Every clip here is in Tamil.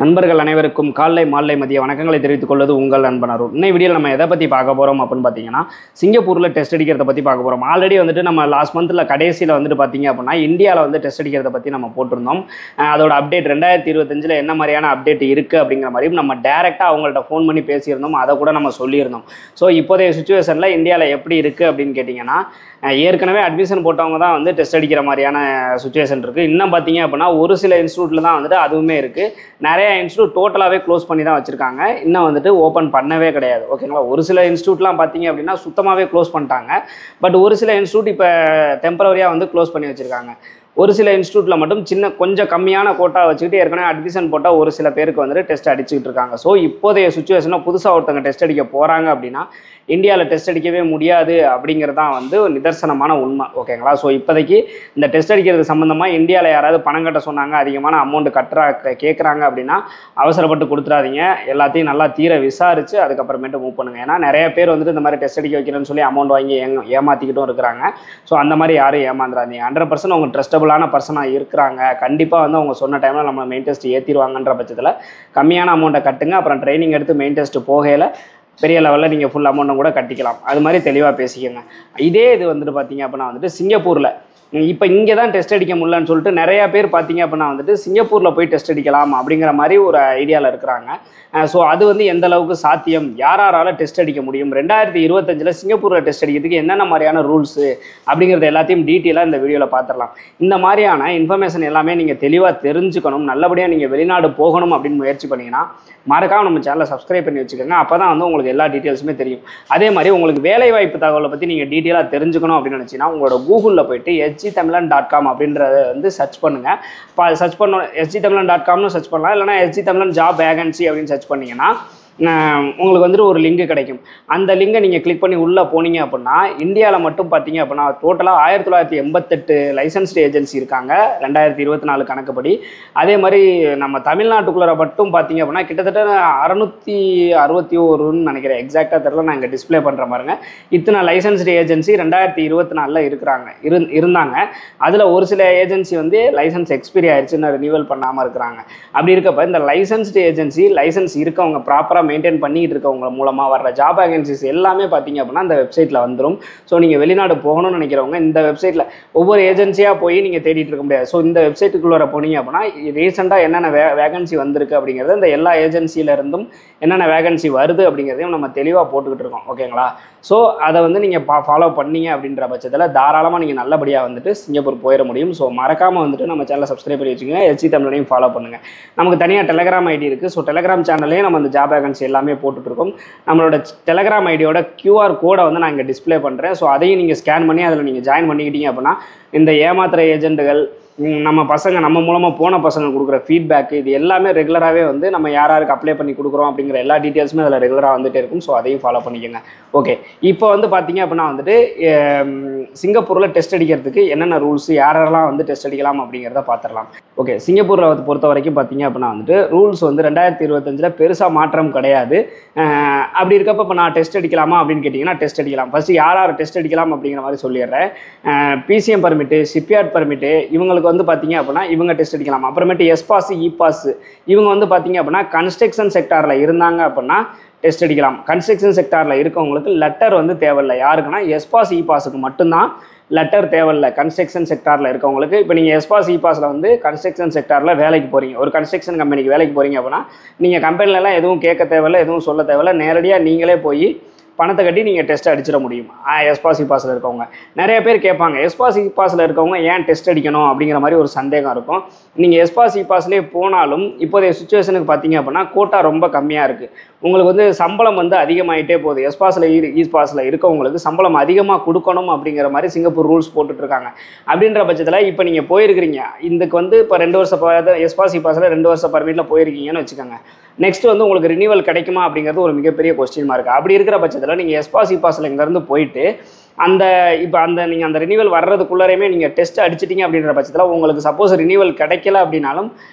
நண்பர்கள் அனைவருக்கும் காலை மாலை மதிய வணக்கங்களை தெரிவித்துக் கொள்வது உங்கள் நண்பன் அருண். இன்னை வீடியோவில் நம்ம எதை பற்றி பார்க்க போகிறோம் அப்படின்னு பார்த்தீங்கன்னா, சிங்கப்பூரில் டெஸ்ட் அடிக்கிறத பற்றி பார்க்க போகிறோம். ஆல்ரெடி வந்துட்டு நம்ம லாஸ்ட் மந்தில் கடைசியில் வந்துட்டு பார்த்தீங்க அப்படின்னா இந்தியாவில் வந்து டெஸ்ட் அடிக்கிறத பற்றி நம்ம போட்டிருந்தோம். அதோட அப்டேட் 2025 என்ன மாதிரியான அப்டேட் இருக்குது அப்படிங்கிற மாதிரியும் நம்ம டேரெக்டாக அவங்கள்ட்ட ஃபோன் பண்ணி பேசியிருந்தோம். அதை கூட நம்ம சொல்லியிருந்தோம். ஸோ இப்போதைய சுச்சுவேஷனில் இந்தியாவில் எப்படி இருக்குது அப்படின்னு கேட்டிங்கன்னா, ஏற்கனவே அட்மிஷன் போட்டவங்க தான் வந்து டெஸ்ட் அடிக்கிற மாதிரியான சுச்சுவேஷன் இருக்குது. இன்னும் பார்த்தீங்க அப்படின்னா ஒரு சில இன்ஸ்டியூட்டில் தான் வந்துட்டு அதுவுமே இருக்குது. நிறைய இன்ஸ்டியூட் டோட்டலாகவே க்ளோஸ் பண்ணி தான் வச்சுருக்காங்க. இன்னும் வந்துட்டு ஓப்பன் பண்ணவே கிடையாது. ஓகேங்களா. ஒரு சில இன்ஸ்டியூட்லாம் பார்த்தீங்க அப்படின்னா சுத்தமாகவே க்ளோஸ் பண்ணிட்டாங்க. பட் ஒரு சில இன்ஸ்டியூட் இப்போ டெம்பரவரியாக வந்து க்ளோஸ் பண்ணி வச்சுருக்காங்க. ஒரு சில இன்ஸ்டியூட்டில் மட்டும் கொஞ்சம் கம்மியான கோட்டா வச்சுக்கிட்டு ஏற்கனவே அட்மிஷன் போட்டால் ஒரு சில பேருக்கு வந்துட்டு டெஸ்ட் அடிச்சுக்கிட்டு இருக்காங்க. ஸோ இப்போதைய சுச்சுவேஷனாக புதுசாக ஒருத்தங்க டெஸ்ட் அடிக்க போகிறாங்க அப்படின்னா இந்தியாவில் டெஸ்ட் அடிக்கவே முடியாது அப்படிங்கிறது தான் வந்து நிதர்சனமான உண்மை. ஓகேங்களா. ஸோ இப்போதைக்கு இந்த டெஸ்ட் அடிக்கிறது சம்மந்தமாக இந்தியாவில் யாராவது பணம் கட்ட சொன்னாங்க, அதிகமான அமௌண்ட் கேட்குறாங்க அப்படின்னா அவசரப்பட்டு கொடுத்துடாதீங்க. எல்லாத்தையும் நல்லா தீர விசாரித்து அதுக்கப்புறமேட்டு மூவ் பண்ணுங்கள். ஏன்னா நிறைய பேர் வந்துட்டு இந்த மாதிரி டெஸ்ட் அடிக்க வைக்கிறேன்னு சொல்லி அமௌண்ட் வாங்கி ஏமாற்றிக்கிட்டும் இருக்கிறாங்க. ஸோ அந்த மாதிரி யாரும் ஏமாந்துடாதீங்க. 100% அவங்க ட்ரஸ்டபுளான பர்சனாக இருக்கிறாங்க. கண்டிப்பாக வந்து அவங்க சொன்ன டைமில் நம்ம மெயின் டெஸ்ட் ஏற்றிடுவாங்கன்ற பட்சத்தில் கம்மியான அமௌண்ட்டை கட்டுங்க. அப்புறம் ட்ரைனிங் எடுத்து மெயின் டெஸ்ட் போகையில் பெரிய லெவலில் நீங்கள் ஃபுல் அமௌண்ட்டும் கூட கட்டிக்கலாம். அது மாதிரி தெளிவாக பேசிக்கோங்க. இதே இது வந்துட்டு பார்த்தீங்க அப்படின்னா வந்துட்டு சிங்கப்பூரில் இப்போ இங்கே தான் டெஸ்ட் அடிக்க முடியலன்னு சொல்லிட்டு நிறையா பேர் பார்த்தீங்க அப்படின்னா வந்துட்டு சிங்கப்பூரில் போய் டெஸ்ட் அடிக்கலாம் அப்படிங்கிற மாதிரி ஒரு ஐடியாவில் இருக்கிறாங்க. ஸோ அது வந்து எந்த அளவுக்கு சாத்தியம், யாரால டெஸ்ட் அடிக்க முடியும், 2025 சிங்கப்பூரில் டெஸ்ட் அடிக்கிறதுக்கு என்னென்ன மாதிரியான ரூல்ஸு அப்படிங்கிறது எல்லாத்தையும் டீட்டெயிலாக இந்த வீடியோவில் பார்த்துடலாம். இந்த மாதிரியான இன்ஃபர்மேஷன் எல்லாமே நீங்கள் தெளிவாக தெரிஞ்சுக்கணும், நல்லபடியாக நீங்கள் வெளிநாடு போகணும் அப்படின்னு முயற்சி பண்ணிங்கன்னா மறக்காம நம்ம சேனலை சப்ஸ்கிரைப் பண்ணி வச்சுக்கோங்க. அப்போ தான் வந்து உங்களுக்கு எல்லா டீட்டெயில்ஸுமே தெரியும். அதே மாதிரி உங்களுக்கு வேலைவாய்ப்பு தகவலை பற்றி நீங்கள் டீட்டெயிலாக தெரிஞ்சுக்கணும் அப்படின்னு நினச்சிங்கன்னா உங்களோட கூகுளில் போயிட்டு sgtamil.com அப்படின்றத வந்து சர்ச் பண்ணுங்கள். இப்போ சர்ச் பண்ண sgtamil.comனு சர்ச் பண்ணலாம். இல்லைனா sgtamil ஜாப் வேகன்சி அப்படின்னு சர்ச் பண்ணிங்கன்னா உங்களுக்கு வந்துட்டு ஒரு லிங்க் கிடைக்கும். அந்த லிங்கை நீங்கள் கிளிக் பண்ணி உள்ளே போனீங்க அப்படின்னா இந்தியாவில் மட்டும் பார்த்தீங்க அப்படின்னா டோட்டலாக 1988 லைசன்ஸ்டு ஏஜென்சி இருக்காங்க 2024 கணக்குப்படி. அதே மாதிரி நம்ம தமிழ்நாட்டுக்குள்ளே மட்டும் பார்த்தீங்க அப்படின்னா கிட்டத்தட்ட 661 நினைக்கிறேன், எக்ஸாக்டாக தெரியல, நான் இங்கே டிஸ்பிளே பண்ணுற பாருங்க. இத்தனை லைசன்ஸ்டு ஏஜென்சி 2024 இருந்தாங்க. அதில் ஒரு சில ஏஜென்சி வந்து லைசன்ஸ் எக்ஸ்பீரி ஆயிடுச்சுன்னு ரினியூவல் பண்ணாமல் இருக்கிறாங்க. அப்படி இருக்கப்போ இந்த லைசன்ஸ்டு ஏஜென்சி லைசன்ஸ் இருக்கவங்க ப்ராப்பராக மெயின்டைன் பண்ணிட்டு இருக்கவங்க மூலமாக வர்ற ஜாப் வேகன்சிஸ் எல்லாமே பார்த்தீங்க அப்படின்னா இந்த வெப்சைட்டில் வந்துடும். ஸோ நீங்கள் வெளிநாடு போகணும்னு நினைக்கிறவங்க இந்த வெப்சைட்டில் ஒவ்வொரு ஏஜென்சியாக போய் நீங்கள் தேடிட்டு இருக்க முடியாது. ஸோ இந்த வெப்சைட்டுக்குள்ளே போனீங்க அப்படின்னா ரீசெண்டாக என்னென்ன வேகன்சி வந்திருக்கு அப்படிங்கிறது இந்த எல்லா ஏஜென்சியிலேருந்தும் என்னென்ன வேகன்சி வருது அப்படிங்கிறதையும் நம்ம தெளிவாக போட்டுக்கிட்டு இருக்கோம். ஓகேங்களா. ஸோ அதை வந்து நீங்கள் ஃபாலோ பண்ணீங்க அப்படின்ற பட்சத்தில் தாராளமாக நீங்கள் நல்லபடியாக வந்துட்டு சிங்கப்பூர் போயிட முடியும். ஸோ மறக்காமல் வந்துட்டு நம்ம சேனலை சப்ஸ்கிரைப் பண்ணி வச்சுக்கோங்க. sgtamil ஃபாலோ பண்ணுங்கள். நமக்கு தனியாக டெலகிராம் ஐடி இருக்குது. ஸோ டெலகிராம் சேனல்லையும் நம்ம இந்த ஜாப் வேகன்சி எல்லாமே போட்டுட்ருக்கோம். நம்மளோட டெலகிராம் ஐடியோட QR கோடை வந்து நான் இங்கே டிஸ்பிளே பண்ணுறேன். ஸோ அதையும் நீங்கள் ஸ்கேன் பண்ணி அதில் நீங்கள் ஜாயின் பண்ணிக்கிட்டீங்க அப்படின்னா இந்த ஏமாத்துற ஏஜென்ட்டுகள் நம்ம பசங்க நம்ம மூலமாக போன பசங்க கொடுக்குற ஃபீட்பேக் இது எல்லாமே ரெகுலராகவே வந்து நம்ம யாருக்கு அப்ளை பண்ணி கொடுக்குறோம் அப்படிங்கிற எல்லா டீட்டெயில்ஸுமே அதில் ரெகுலராக வந்துகிட்டே இருக்கும். ஸோ அதையும் ஃபாலோ பண்ணிக்கோங்க. ஓகே. இப்போ வந்து பார்த்தீங்க அப்படின்னா வந்துட்டு சிங்கப்பூரில் டெஸ்ட் அடிக்கிறதுக்கு என்னென்ன ரூல்ஸ், யாரெல்லாம் வந்து டெஸ்ட் அடிக்கலாம் அப்படிங்கிறத பார்த்துடலாம். ஓகே. சிங்கப்பூரில் பொறுத்த வரைக்கும் பார்த்தீங்க அப்படின்னா வந்துட்டு ரூல்ஸ் வந்து 2025 பெருசாக மாற்றம் கிடையாது. அப்படி இருக்கப்போ இப்போ நான் டெஸ்ட் அடிக்கலாமா அப்படின்னு கேட்டிங்கன்னா டெஸ்ட் அடிக்கலாம். ஃபஸ்ட்டு யார் டெஸ்ட் அடிக்கலாம் அப்படிங்கிற மாதிரி சொல்லிடுறேன். PCM பர்மிட்டு, ஷிப்யார்ட் பர்மிட்டு இவங்களுக்கு வந்து பார்த்தீங்க அப்படின்னா இவங்க டெஸ்ட் அடிக்கலாம். அப்புறமேட்டு எஸ்பாஸ், இபாஸ் இவங்க வந்து பார்த்தீங்க அப்படின்னா கன்ஸ்ட்ரக்ஷன் செக்டாரில் இருந்தாங்க அப்படின்னா டெஸ்ட் அடிக்கலாம். கன்ஸ்ட்ரக்ஷன் செக்டாரில் இருக்கவங்களுக்கு லெட்டர் வந்து தேவையில்லை. யாருக்குன்னா எஸ்பாஸ், இபாஸுக்கு மட்டும்தான் லெட்டர் தேவையில்லை. கன்ஸ்ட்ரக்ஷன் செக்டாரில் இருக்கவங்களுக்கு இப்போ நீங்கள் எஸ்பாஸ், இபாஸில் வந்து கன்ஸ்ட்ரக்ஷன் செக்டாரில் வேலைக்கு போகிறீங்க, ஒரு கன்ஸ்ட்ரக்ஷன் கம்பெனிக்கு வேலைக்கு போகிறீங்க அப்படின்னா நீங்கள் கம்பெனிலலாம் எதுவும் கேட்க தேவையில்லை, எதுவும் சொல்ல தேவையில்லை. நேரடியாக நீங்களே போய் பணத்தை கட்டி நீங்கள் டெஸ்ட் அடிச்சிட முடியும். எஸ்பாஸ், இபாஸில் இருக்கவங்க நிறைய பேர் கேட்பாங்க, எஸ்பாஸ், இபாஸில் இருக்கவங்க ஏன் டெஸ்ட் அடிக்கணும் அப்படிங்கிற மாதிரி ஒரு சந்தேகம் இருக்கும். நீங்கள் எஸ்பாஸ், இபாஸ்லேயே போனாலும் இப்போதைய சுச்சுவேஷனுக்கு பார்த்தீங்க அப்படின்னா கோட்டா ரொம்ப கம்மியாக இருக்குது. உங்களுக்கு வந்து சம்பளம் வந்து அதிகமாகிட்டே போகுது. எஸ்பாஸில், இபாஸில் இருக்கவங்களுக்கு சம்பளம் அதிகமாக கொடுக்கணும் அப்படிங்கிற மாதிரி சிங்கப்பூர் ரூல்ஸ் போட்டுட்ருக்காங்க. அப்படின்ற பட்சத்தில் இப்போ நீங்கள் போயிருக்கிறீங்க, இதுக்கு வந்து இப்போ 2 வருஷம் எஸ்பாஸ், இபாஸில் 2 வருஷம் பர்மிட்டில் போயிருக்கீங்கன்னு வச்சுக்கோங்க. நெக்ஸ்ட் வந்து உங்களுக்கு ரினியூவல் கிடைக்குமா அப்படிங்கிறது ஒரு மிகப்பெரிய கொஸ்டின் மார்க். அப்படி இருக்கிற பட்சத்தில் நீங்கள் எஸ்பாஸ், இபாஸில் இங்கேருந்து போயிட்டு நீங்கள் அந்த ரினியூவல் வர்றதுக்குள்ளரையுமே நீங்கள் டெஸ்ட் அடிச்சிட்டிங்க அப்படின்ற பட்சத்தில் உங்களுக்கு சப்போஸ் ரினியூவல் கிடைக்கல அப்படின்னாலும்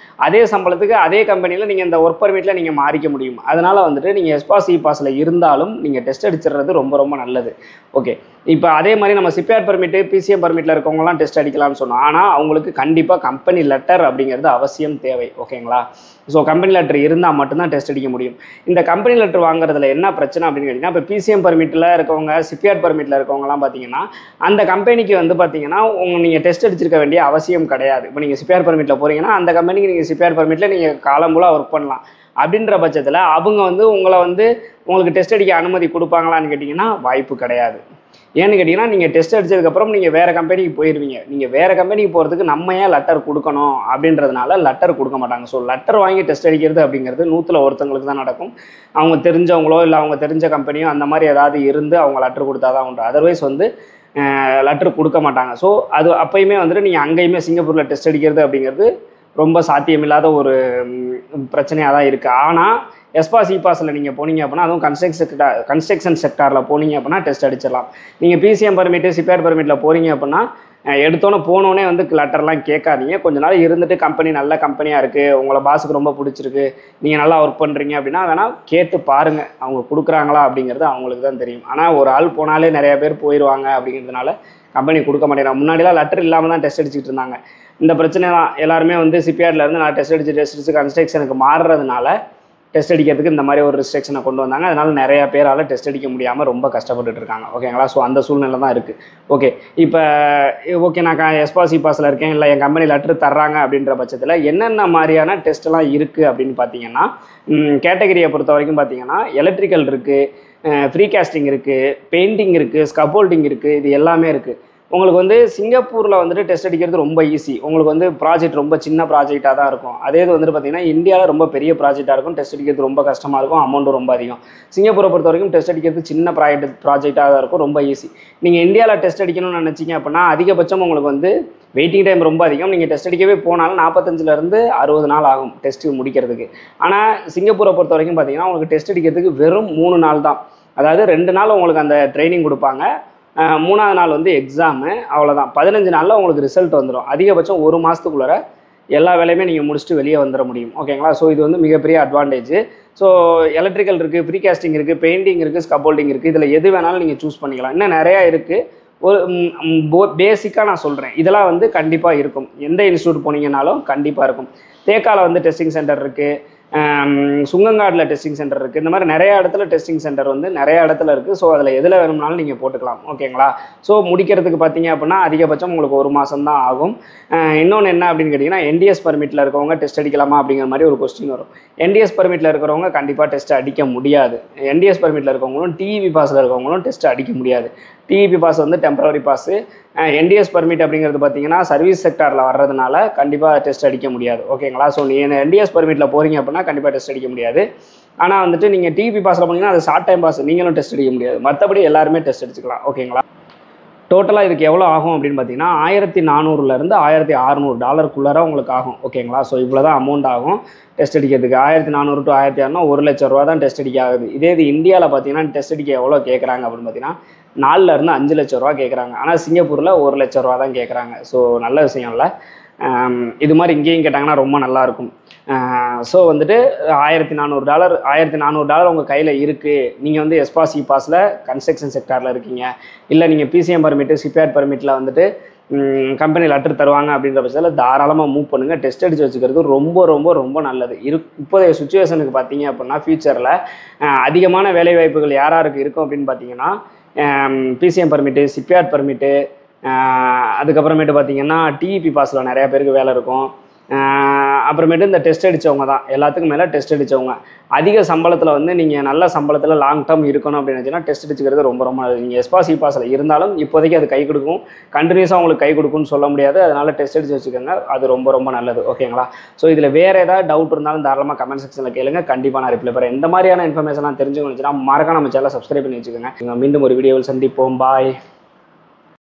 அதே சம்பளத்துக்கு அதே கம்பெனியில் நீங்கள் இந்த ஒர்க் பர்மிட்டில் நீங்கள் மாறிக்க முடியும். அதனால் வந்துட்டு நீங்கள் எஸ்பாஸ் இபாஸில் இருந்தாலும் நீங்கள் டெஸ்ட் அடிச்சிடுறது ரொம்ப ரொம்ப நல்லது. ஓகே, இப்போ அதே மாதிரி நம்ம சிபிஆர் பர்மிட்டு பிசிஎம் பர்மிட்டில் இருக்கவங்கலாம் டெஸ்ட் அடிக்கலாம்னு சொன்னோம். ஆனால் அவங்களுக்கு கண்டிப்பாக கம்பெனி லெட்டர் அப்படிங்கிறது அவசியம் தேவை. ஓகேங்களா? ஸோ கம்பெனி லெட்டர் இருந்தால் மட்டும்தான் டெஸ்ட் அடிக்க முடியும். இந்த கம்பெனி லெட்டர் வாங்குறதுல என்ன பிரச்சனை அப்படின்னு கேட்டிங்கன்னா, இப்போ பிசிஎம் பர்மிட்டில் இருக்கவங்க சிபிஆர் பர்மிட்டில் இருக்கவங்கலாம் பார்த்தீங்கன்னா அந்த கம்பெனிக்கு வந்து பார்த்தீங்கன்னா நீங்கள் டெஸ்ட் அடிச்சிருக்க வேண்டிய அவசியம் கிடையாது. இப்போ நீங்கள் சிபிஆர் பர்மிட்டில் போகிறீங்கன்னா அந்த கம்பெனிக்கு நீங்கள் சிபிஆர் பர்மிட்டில் நீங்கள் காலம்பூரா ஒர்க் பண்ணலாம். அப்படின்ற பட்சத்தில் அவங்க வந்து உங்களை வந்து உங்களுக்கு டெஸ்ட் அடிக்க அனுமதி கொடுப்பாங்களான்னு கேட்டிங்கன்னா வாய்ப்பு கிடையாது. ஏன்னு கேட்டிங்கன்னா நீங்கள் டெஸ்ட் அடித்ததுக்கப்புறம் நீங்கள் வேறு கம்பெனிக்கு போயிடுவீங்க. நீங்கள் வேறு கம்பெனிக்கு போகிறதுக்கு நம்ம ஏன் லெட்டர் கொடுக்கணும் அப்படின்றதுனால லெட்டர் கொடுக்க மாட்டாங்க. ஸோ லெட்டர் வாங்கி டெஸ்ட் அடிக்கிறது அப்படிங்கிறது 100ல் ஒருத்தங்களுக்கு தான் நடக்கும். அவங்க தெரிஞ்சவங்களோ இல்லை அவங்க தெரிஞ்ச கம்பெனியோ அந்த மாதிரி ஏதாவது இருந்து அவங்க லெட்டர் கொடுத்தா தான் உண்டு. அதர்வைஸ் வந்து லெட்டர் கொடுக்க மாட்டாங்க. ஸோ அது அப்போயுமே வந்துட்டு நீங்கள் அங்கேயுமே சிங்கப்பூரில் டெஸ்ட் அடிக்கிறது அப்படிங்கிறது ரொம்ப சாத்தியமில்லாத ஒரு பிரச்சனையாக தான் இருக்குது. ஆனால் எஸ்பாஸ் இபாஸில் நீங்கள் போனீங்க அப்படின்னா, அதுவும் கன்ஸ்ட்ரக்ஷன் செக்டாரில் போனீங்க அப்படின்னா டெஸ்ட் அடிச்சிடலாம். நீங்கள் பிசிஎம் பர்மிட்டு சிபிஆர் பர்மிட்டில் போகிறீங்க அப்படின்னா எடுத்தோன்னே போனோடனே வந்து லெட்டர்லாம் கேட்காதீங்க. கொஞ்ச நாள் இருந்துட்டு கம்பெனி நல்ல கம்பெனியாக இருக்குது, உங்களை பாஸுக்கு ரொம்ப பிடிச்சிருக்கு, நீங்கள் நல்லா ஒர்க் பண்ணுறீங்க அப்படின்னா வேணால் கேட்டு பாருங்கள் அவங்க கொடுக்குறாங்களா அப்படிங்கிறது அவங்களுக்கு தான் தெரியும். ஆனால் ஒரு ஆள் போனாலே நிறைய பேர் போயிடுவாங்க அப்படிங்கிறதுனால கம்பெனி கொடுக்க மாட்டேங்கிறாங்க. முன்னாடிலாம் லெட்டர் இல்லாமல் தான் டெஸ்ட் அடிச்சுட்டு இருந்தாங்க. இந்த பிரச்சனை தான் எல்லாருமே வந்து சிபிஆர்லேருந்து நான் டெஸ்ட் அடிச்சு கன்ஸ்ட்ரக்ஷனுக்கு மாறுறதுனால டெஸ்ட் அடிக்கிறதுக்கு இந்த மாதிரி ஒரு ரெஸ்ட்ரிக்ஷனை கொண்டு வந்தாங்க. அதனால் நிறையா பேரால் டெஸ்ட் அடிக்க முடியாமல் ரொம்ப கஷ்டப்பட்டுட்டு இருக்காங்க. ஓகேங்களா? ஸோ அந்த சூழ்நிலை தான் இருக்குது. ஓகே, இப்போ ஓகே நான் எஸ்பாஸ் இபாஸில் இருக்கேன், இல்லை என் கம்பெனி லெட்டர் தர்றாங்க அப்படின்ற பட்சத்தில் என்னென்ன மாதிரியான டெஸ்ட்லாம் இருக்குது அப்படின்னு பார்த்தீங்கன்னா, கேட்டகரியை பொறுத்த வரைக்கும் பார்த்தீங்கன்னா எலக்ட்ரிக்கல் இருக்குது, ஃப்ரீ காஸ்டிங் இருக்குது, பெயிண்டிங் இருக்குது, ஸ்கப்போல்டிங் இருக்குது, இது எல்லாமே இருக்குது. உங்களுக்கு வந்து சிங்கப்பூரில் வந்துட்டு டெஸ்ட் அடிக்கிறது ரொம்ப ஈஸி. உங்களுக்கு வந்து ப்ராஜெக்ட் ரொம்ப சின்ன ப்ராஜெக்டாக தான் இருக்கும். அதே இது வந்துட்டு பார்த்தீங்கன்னா இந்தியாவில் ரொம்ப பெரிய ப்ராஜெக்டாக இருக்கும். டெஸ்ட் அடிக்கிறது ரொம்ப கஷ்டமாக இருக்கும், அமௌண்ட்டும் ரொம்ப அதிகம். சிங்கப்பூரை பொறுத்த வரைக்கும் டெஸ்ட் அடிக்கிறது சின்ன ப்ராஜெக்டாக தான் இருக்கும், ரொம்ப ஈஸி. நீங்கள் இந்தியாவில் டெஸ்ட் அடிக்கணும்னு நினச்சிங்க அப்படின்னா அதிகபட்சம் உங்களுக்கு வந்து வெயிட்டிங் டைம் ரொம்ப அதிகம். நீங்கள் டெஸ்ட் அடிக்கவே போனாலும் 45லேருந்து 60 நாள் ஆகும் டெஸ்ட்டு முடிக்கிறதுக்கு. ஆனால் சிங்கப்பூரை பொறுத்த வரைக்கும் பார்த்தீங்கன்னா உங்களுக்கு டெஸ்ட் அடிக்கிறதுக்கு வெறும் 3 நாள் தான். அதாவது 2 நாள் உங்களுக்கு அந்த ட்ரைனிங் கொடுப்பாங்க, 3ஆவது நாள் வந்து எக்ஸாமு, அவ்வளோதான். 15 நாளில் உங்களுக்கு ரிசல்ட் வந்துடும். அதிகபட்சம் 1 மாதத்துக்குள்ளே எல்லா வேலையுமே நீங்கள் முடிச்சுட்டு வெளியே வந்துட முடியும். ஓகேங்களா? ஸோ இது வந்து மிகப்பெரிய அட்வான்டேஜ். ஸோ எலக்ட்ரிக்கல் இருக்குது, ஃப்ரீ காஸ்டிங் இருக்குது, பெயிண்டிங் இருக்குது, ஸ்கப்போல்டிங் இருக்குது. இதில் எது வேணாலும் நீங்கள் சூஸ் பண்ணிக்கலாம். இன்னும் நிறையா இருக்குது. ஒரு பேசிக்காக நான் சொல்கிறேன், இதெல்லாம் வந்து கண்டிப்பாக இருக்கும். எந்த இன்ஸ்டியூட் போனீங்கன்னாலும் கண்டிப்பாக இருக்கும். தேக்காவில் வந்து டெஸ்டிங் சென்டர் இருக்குது, சுங்கங்காடில் டெஸ்டிங் சென்டர் இருக்குது. இந்த மாதிரி நிறையா இடத்துல டெஸ்டிங் சென்டர் வந்து நிறையா இடத்துல இருக்குது. ஸோ அதில் எதில் வேணும்னாலும் நீங்கள் போட்டுக்கலாம். ஓகேங்களா? ஸோ முடிக்கிறதுக்கு பார்த்தீங்க அப்படின்னா அதிகபட்சம் உங்களுக்கு 1 மாதம் தான் ஆகும். இன்னொன்று என்ன அப்படின்னு கேட்டிங்கன்னா, என்டிஎஸ் பர்மிட்டில் இருக்கவங்க டெஸ்ட் அடிக்கலாமா அப்படிங்கிற மாதிரி ஒரு கொஸ்டின் வரும். என்டிஎஸ் பர்மிட்டில் இருக்கிறவங்க கண்டிப்பாக டெஸ்ட் அடிக்க முடியாது. என்டிஎஸ் பர்மிட்டில் இருக்கவங்களும் டிஇபி பாஸில் இருக்கவங்களும் டெஸ்ட் அடிக்க முடியாது. டிஇபி பாஸ் வந்து டெம்பரரி பாஸு. என்டிஎஸ் பர்மிட் அப்படிங்கிறது பார்த்தீங்கன்னா சர்வீஸ் செக்டாரில் வர்றதுனால கண்டிப்பாக டெஸ்ட் அடிக்க முடியாது. ஓகேங்களா? ஸோ நீங்கள் என்டிஎஸ் பர்மிட்டில் போகிறீங்க அப்படின்னா கண்டிப்பாக டெஸ்ட் அடிக்க முடியாது. ஆனால் வந்துட்டு நீங்கள் டிஇபி பாஸில் போனீங்கன்னா அது ஷார்ட் டைம் பாஸ், நீங்களும் டெஸ்ட் அடிக்க முடியாது. மற்றபடி எல்லாருமே டெஸ்ட் அடிச்சுக்கலாம். ஓகேங்களா? டோட்டலாக இதுக்கு எவ்வளோ ஆகும் அப்படின்னு பார்த்தீங்கன்னா $1400 $1600 உங்களுக்கு ஆகும். ஓகேங்களா? ஸோ இவ்வளோ தான் அமௌண்ட் ஆகும் டெஸ்ட் அடிக்கிறதுக்கு. 1400 to 1600 1 லட்ச ரூபா தான் டெஸ்ட் அடிக்க ஆகுது. இதே இது இந்தியாவில் பார்த்தீங்கன்னா டெஸ்ட் அடிக்க எவ்வளோ கேட்குறாங்க அப்படின்னு பார்த்தீங்கன்னா 4லேருந்து 5 லட்ச ரூபா கேட்குறாங்க. ஆனால் சிங்கப்பூரில் 1 லட்ச ரூபா தான் கேட்குறாங்க. ஸோ நல்ல விஷயம் இல்லை. இது மாதிரி இங்கேயும் கேட்டாங்கன்னா ரொம்ப நல்லாயிருக்கும். ஸோ வந்துட்டு $1400 உங்கள் கையில் இருக்குது. நீங்கள் வந்து எஸ்பாஸ் இபாஸில் கன்ஸ்ட்ரக்ஷன் செக்டாரில் இருக்கீங்க, இல்லை நீங்கள் பிசிஎம் பர்மிட்டு சிபிஆர் பர்மிட்டில் வந்துட்டு கம்பெனி லெட்டர் தருவாங்க அப்படின்ற பட்சத்தில் தாராளமாக மூவ் பண்ணுங்கள். டெஸ்ட் அடித்து வச்சுக்கிறது ரொம்ப ரொம்ப ரொம்ப நல்லது. இப்போதைய சுச்சுவேஷனுக்கு பார்த்தீங்க அப்படின்னா ஃபியூச்சரில் அதிகமான வேலைவாய்ப்புகள் யாராருக்கு இருக்கும் அப்படின்னு பார்த்தீங்கன்னா பிசிஎம் பர்மிட்டு, சிபிஆர் பர்மிட்டு, அதுக்கப்புறமேட்டு பார்த்தீங்கன்னா டிஇபி பாஸில் நிறையா பேருக்கு வேலை இருக்கும். அப்புறமேட்டு இந்த டெஸ்ட் அடித்தவங்க தான் எல்லாத்துக்கும் மேலே டெஸ்ட் அடித்தவங்க. அதிக சம்பளத்தில் வந்து நீங்கள் நல்ல சம்பளத்தில் லாங் டேர்ம் இருக்கணும் அப்படின்னு நினச்சிங்கன்னா டெஸ்ட் அடிச்சுக்கிறது ரொம்ப ரொம்ப நல்லது. நீங்கள் எஸ்பாஸ் இபாஸில் இருந்தாலும் இப்போதைக்கு அது கை கொடுக்கும், கண்டினியூஸாக உங்களுக்கு கை கொடுக்கும்னு சொல்ல முடியாது. அதனால் டெஸ்ட் அடித்து வச்சுக்கோங்க, அது ரொம்ப ரொம்ப நல்லது. ஓகேங்களா? ஸோ இதில் வேறு ஏதாவது டவுட் இருந்தாலும் தாராளமாக கமெண்ட் செக்ஷனில் கேளுங்க, கண்டிப்பாக நான் ரிப்ளை பண்ணுறேன். இந்த மாதிரியான இன்ஃபர்மேஷன்லாம் தெரிஞ்சுக்கணும்னு நினச்சினா மறக்காம நம்ம சேனலை சப்ஸ்கிரைப் பண்ணி வச்சுக்கோங்க. மீண்டும் ஒரு வீடியோவில் சந்திப்போம். பாய்.